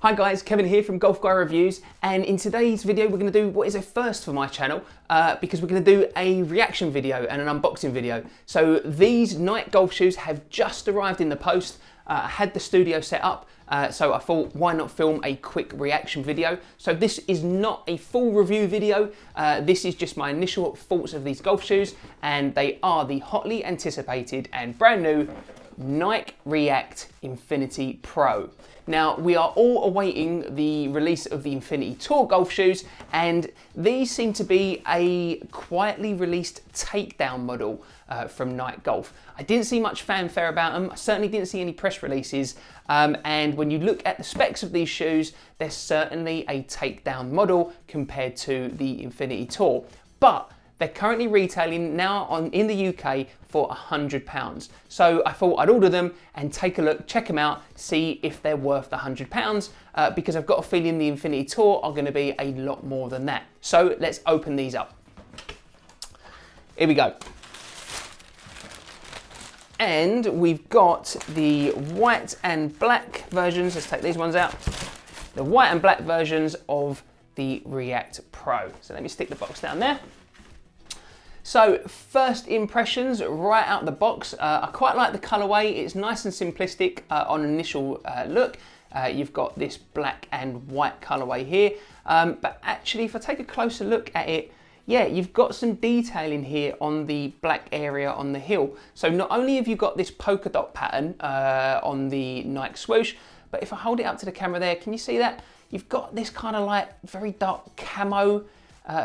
Hi guys, Kevin here from Golf Guy Reviews, and in today's video we're going to do what is a first for my channel because we're going to do a reaction video and an unboxing video. So these Nike golf shoes have just arrived in the post. I had the studio set up, so I thought why not film a quick reaction video. So this is not a full review video, this is just my initial thoughts of these golf shoes, and they are the hotly anticipated and brand new Nike React Infinity Pro. Now, we are all awaiting the release of the Infinity Tour golf shoes, and these seem to be a quietly released takedown model from Nike Golf. I didn't see much fanfare about them. I certainly didn't see any press releases. And when you look at the specs of these shoes, they're certainly a takedown model compared to the Infinity Tour. But they're currently retailing now in the UK for £100. So I thought I'd order them and take a look, check them out, see if they're worth the £100, because I've got a feeling the Infinity Tour are going to be a lot more than that. So let's open these up. Here we go. And we've got the white and black versions. Let's take these ones out. The white and black versions of the React Pro. So let me stick the box down there. So first impressions right out the box, I quite like the colorway. It's nice and simplistic on initial look. You've got this black and white colorway here, but actually if I take a closer look at it, yeah, you've got some detailing here on the black area on the heel. So not only have you got this polka dot pattern on the Nike swoosh, but if I hold it up to the camera there, can you see that? You've got this kind of like very dark camo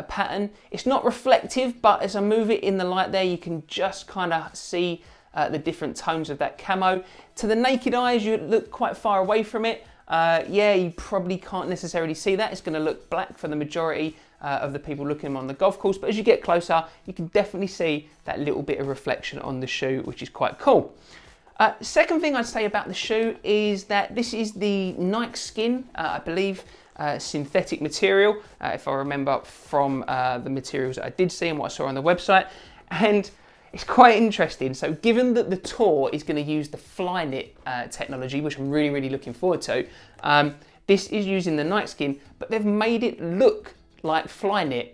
pattern. It's not reflective, but as I move it in the light there, you can just kind of see the different tones of that camo. To the naked eyes, you look quite far away from it. Yeah, you probably can't necessarily see that. It's going to look black for the majority of the people looking on the golf course, but as you get closer, you can definitely see that little bit of reflection on the shoe, which is quite cool. Second thing I'd say about the shoe is that this is the Nikeskin, I believe, synthetic material, if I remember from the materials that I did see and what I saw on the website. And it's quite interesting. So given that the Tour is going to use the Flyknit technology, which I'm really looking forward to, this is using the Nikeskin, but they've made it look like Flyknit.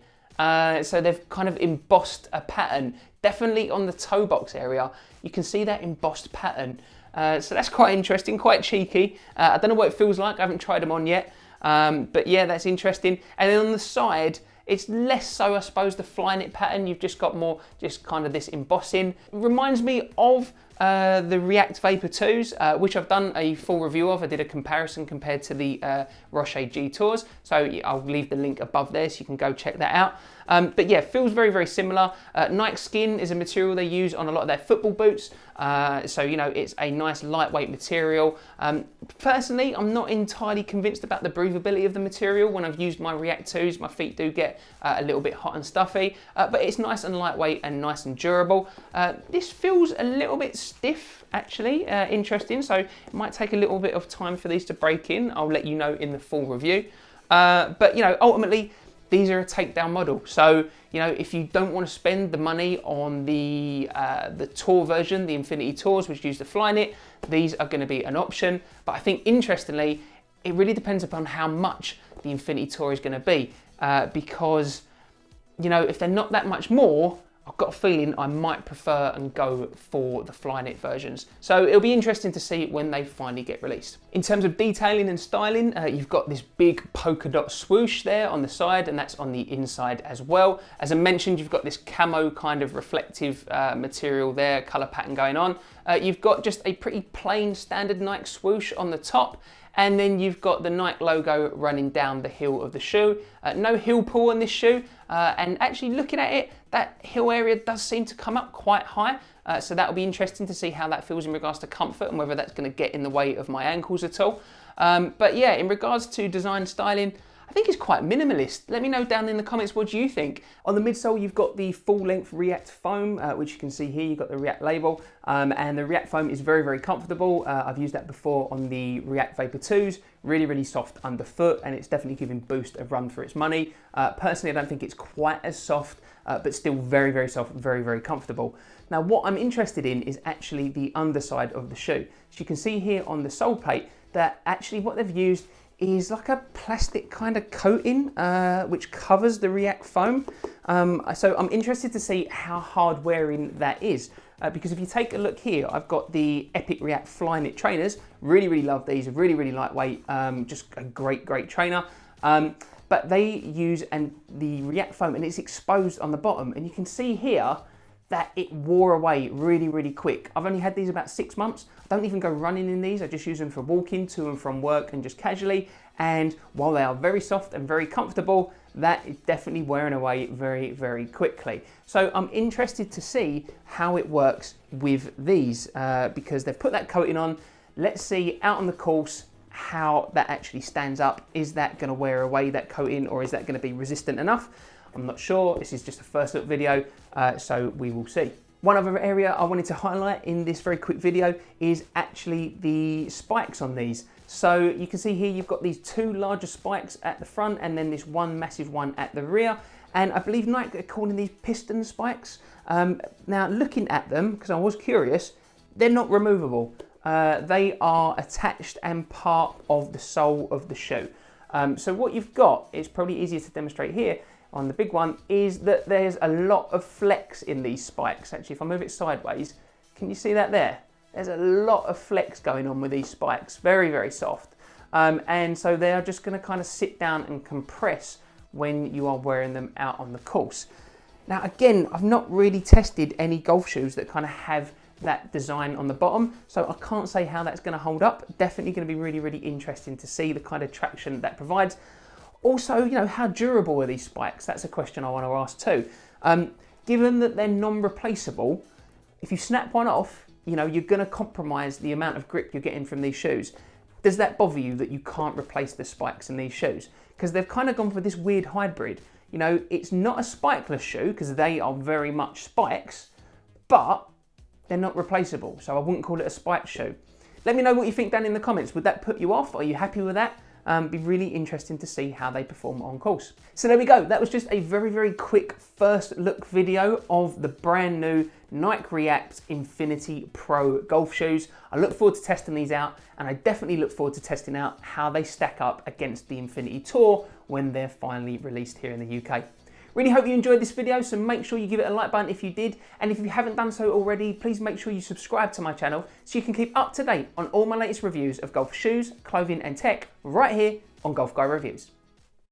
So they've kind of embossed a pattern. Definitely on the toe box area, you can see that embossed pattern. So that's quite interesting, quite cheeky. I don't know what it feels like. I haven't tried them on yet. But yeah, that's interesting. And then on the side, it's less so, I suppose, the Flyknit pattern. You've just got more, just kind of this embossing. It reminds me of the React Vapor 2s, which I've done a full review of. I did a comparison compared to the Roche G Tours. So I'll leave the link above there so you can go check that out. But yeah, feels very similar. Nikeskin is a material they use on a lot of their football boots. So, you know, it's a nice lightweight material. Personally, I'm not entirely convinced about the breathability of the material. When I've used my React 2s, my feet do get a little bit hot and stuffy, but it's nice and lightweight and nice and durable. This feels a little bit stiff, actually. Interesting, so it might take a little bit of time for these to break in. I'll let you know in the full review. But, you know, ultimately, these are a takedown model. So, you know, if you don't want to spend the money on the Tour version, the Infinity Tours, which use the Flyknit, these are going to be an option. But I think, interestingly, it really depends upon how much the Infinity Tour is going to be. Because, you know, if they're not that much more, I've got a feeling I might prefer and go for the Flyknit versions. So it'll be interesting to see when they finally get released. In terms of detailing and styling, you've got this big polka dot swoosh there on the side, and that's on the inside as well. As I mentioned, you've got this camo kind of reflective material there, color pattern going on. You've got just a pretty plain standard Nike swoosh on the top. And then you've got the Nike logo running down the heel of the shoe. No heel pull on this shoe. And actually looking at it, that heel area does seem to come up quite high. So that'll be interesting to see how that feels in regards to comfort and whether that's going to get in the way of my ankles at all. But yeah, in regards to design styling, I think it's quite minimalist. Let me know down in the comments, what do you think? On the midsole, you've got the full-length React foam, which you can see here. You've got the React label, and the React foam is very comfortable. I've used that before on the React Vapor 2s. Really soft underfoot, and it's definitely giving Boost a run for its money. Personally, I don't think it's quite as soft, but still very soft, very comfortable. Now, what I'm interested in is actually the underside of the shoe. So you can see here on the sole plate that actually what they've used is like a plastic kind of coating which covers the React foam. So I'm interested to see how hard wearing that is. Because if you take a look here, I've got the Epic React Flyknit trainers. Really love these, really lightweight, just a great trainer. But they use the React foam and it's exposed on the bottom. And you can see here that it wore away really quick. I've only had these about 6 months. I don't even go running in these. I just use them for walking to and from work and just casually. And while they are very soft and very comfortable, that is definitely wearing away very quickly. So I'm interested to see how it works with these because they've put that coating on. Let's see out on the course how that actually stands up. Is that going to wear away that coating, or is that going to be resistant enough? I'm not sure. This is just a first look video, so we will see. One other area I wanted to highlight in this very quick video is actually the spikes on these. So you can see here you've got these two larger spikes at the front and then this one massive one at the rear. And I believe Nike are calling these piston spikes. Now looking at them, because I was curious, they're not removable. They are attached and part of the sole of the shoe. So what you've got, it's probably easier to demonstrate here on the big one, is that there's a lot of flex in these spikes. Actually, if I move it sideways, can you see that there? There's a lot of flex going on with these spikes, very soft. And so they are just gonna kind of sit down and compress when you are wearing them out on the course. Now again, I've not really tested any golf shoes that kind of have that design on the bottom, so I can't say how that's gonna hold up. Definitely gonna be really interesting to see the kind of traction that provides. Also, you know, how durable are these spikes? That's a question I want to ask too. Given that they're non-replaceable, if you snap one off, you know, you're going to compromise the amount of grip you're getting from these shoes. Does that bother you that you can't replace the spikes in these shoes? Because they've kind of gone for this weird hybrid. You know, it's not a spikeless shoe because they are very much spikes, but they're not replaceable. So I wouldn't call it a spike shoe. Let me know what you think down in the comments. Would that put you off? Are you happy with that? Be really interesting to see how they perform on course. So there we go. That was just a very quick first look video of the brand new Nike React Infinity Pro golf shoes. I look forward to testing these out, and I definitely look forward to testing out how they stack up against the Infinity Tour when they're finally released here in the UK. Really hope you enjoyed this video, so make sure you give it a like button if you did, and if you haven't done so already, please make sure you subscribe to my channel so you can keep up to date on all my latest reviews of golf shoes, clothing and tech right here on Golf Guy Reviews.